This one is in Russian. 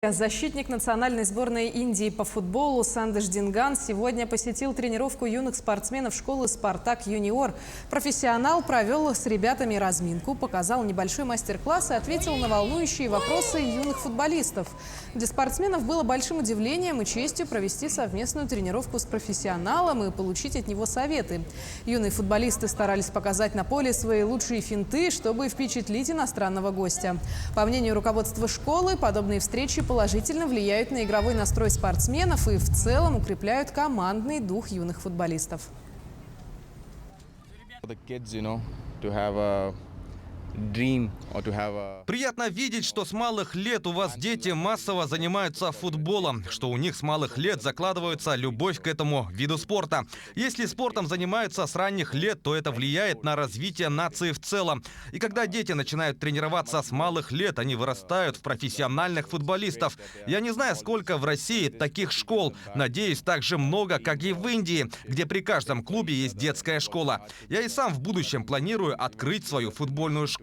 Защитник национальной сборной Индии по футболу Сандеш Динган сегодня посетил тренировку юных спортсменов школы «Спартак Юниор». Профессионал провел с ребятами разминку, показал небольшой мастер-класс и ответил на волнующие вопросы юных футболистов. Для спортсменов было большим удивлением и честью провести совместную тренировку с профессионалом и получить от него советы. Юные футболисты старались показать на поле свои лучшие финты, чтобы впечатлить иностранного гостя. По мнению руководства школы, подобные встречи положительно влияют на игровой настрой спортсменов и в целом укрепляют командный дух юных футболистов. Приятно видеть, что с малых лет у вас дети массово занимаются футболом, что у них с малых лет закладывается любовь к этому виду спорта. Если спортом занимаются с ранних лет, то это влияет на развитие нации в целом. И когда дети начинают тренироваться с малых лет, они вырастают в профессиональных футболистов. Я не знаю, сколько в России таких школ. Надеюсь, так же много, как и в Индии, где при каждом клубе есть детская школа. Я и сам в будущем планирую открыть свою футбольную школу.